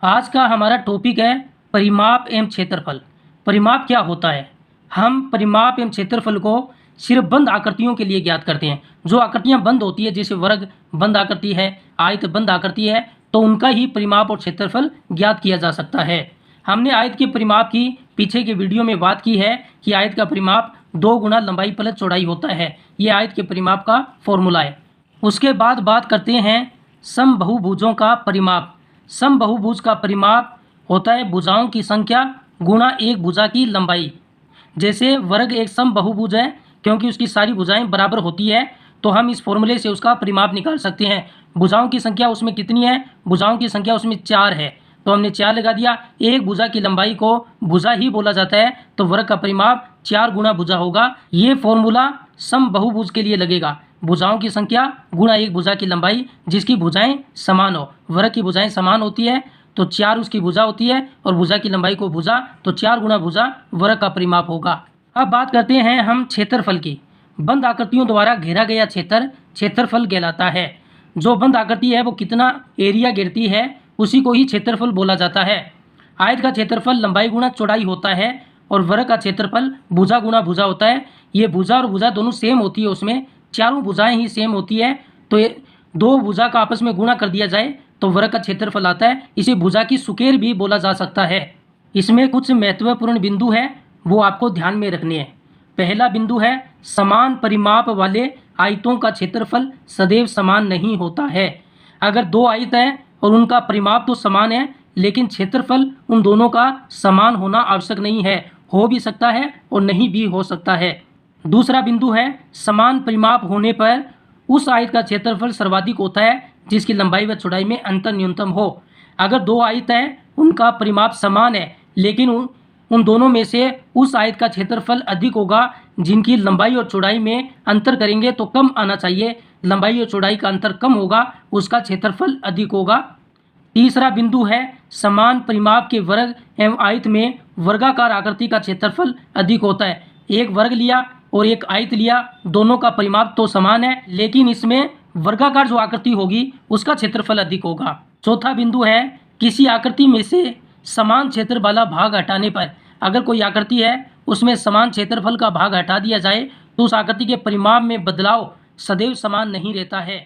आज का हमारा टॉपिक है परिमाप एवं क्षेत्रफल। परिमाप क्या होता है? हम परिमाप एवं क्षेत्रफल को सिर्फ बंद आकृतियों के लिए ज्ञात करते हैं। जो आकृतियां बंद होती है, जैसे वर्ग बंद आकृति है, आयत बंद आकृति है, तो उनका ही परिमाप और क्षेत्रफल ज्ञात किया जा सकता है। हमने आयत के परिमाप की पीछे के वीडियो में बात की है कि आयत का परिमाप 2 गुना लंबाई प्लस चौड़ाई होता है। ये आयत के परिमाप का फॉर्मूला है। उसके बाद बात करते हैं समबाहुभुजों का परिमाप। समबाहुभुज का परिमाप होता है भुजाओं की संख्या गुणा एक भुजा की लंबाई। जैसे वर्ग एक समबाहुभुज है, क्योंकि उसकी सारी भुजाएं बराबर होती है, तो हम इस फॉर्मूले से उसका परिमाप निकाल सकते हैं। भुजाओं की संख्या उसमें कितनी है? भुजाओं की संख्या उसमें 4 है, तो हमने 4 लगा दिया। एक भुजा की लंबाई को भुजा ही बोला जाता है, तो वर्ग का परिमाप 4 गुना भुजा होगा। ये फॉर्मूला समबाहुभुज के लिए लगेगा। भुजाओं की संख्या गुणा एक भुजा की लंबाई, जिसकी भुजाएं समान हो। वर्ग की भुजाएं समान होती है, तो 4 उसकी भुजा होती है, और भुजा की लंबाई को भुजा, तो 4 गुना भुजा वर्ग का परिमाप होगा। अब बात करते हैं हम क्षेत्रफल की। बंद आकृतियों द्वारा घेरा गया क्षेत्र क्षेत्रफल कहलाता है। जो बंद आकृति है वो कितना एरिया घेरती है, उसी को ही क्षेत्रफल बोला जाता है। आयत का क्षेत्रफल लंबाई गुणा चौड़ाई होता है, और वर्ग का क्षेत्रफल भुजा गुणा भुजा होता है। ये भुजा और भुजा दोनों सेम होती है, उसमें चारों भुजाएं ही सेम होती है, तो ये 2 भुजा का आपस में गुणा कर दिया जाए तो वर्ग का क्षेत्रफल आता है। इसे भुजा की सुकेर भी बोला जा सकता है। इसमें कुछ महत्वपूर्ण बिंदु है, वो आपको ध्यान में रखने हैं। पहला बिंदु है समान परिमाप वाले आयतों का क्षेत्रफल सदैव समान नहीं होता है। अगर 2 आयत हैं और उनका परिमाप तो समान है, लेकिन क्षेत्रफल उन दोनों का समान होना आवश्यक नहीं है। हो भी सकता है और नहीं भी हो सकता है। दूसरा बिंदु है समान परिमाप होने पर उस आयत का क्षेत्रफल सर्वाधिक होता है जिसकी लंबाई व चौड़ाई में अंतर न्यूनतम हो। अगर 2 आयत हैं, उनका परिमाप समान है, लेकिन उन दोनों में से उस आयत का क्षेत्रफल अधिक होगा जिनकी लंबाई और चौड़ाई में अंतर करेंगे तो कम आना चाहिए। लंबाई और चौड़ाई का अंतर कम होगा, उसका क्षेत्रफल अधिक होगा। तीसरा बिंदु है समान परिमाप के वर्ग एवं आयत में वर्गाकार आकृति का क्षेत्रफल अधिक होता है। एक वर्ग लिया और एक आयत लिया, दोनों का परिमाप तो समान है, लेकिन इसमें वर्गाकार जो आकृति होगी उसका क्षेत्रफल अधिक होगा। चौथा बिंदु है किसी आकृति में से समान क्षेत्र वाला भाग हटाने पर, अगर कोई आकृति है उसमें समान क्षेत्रफल का भाग हटा दिया जाए तो उस आकृति के परिमाप में बदलाव सदैव समान नहीं रहता है।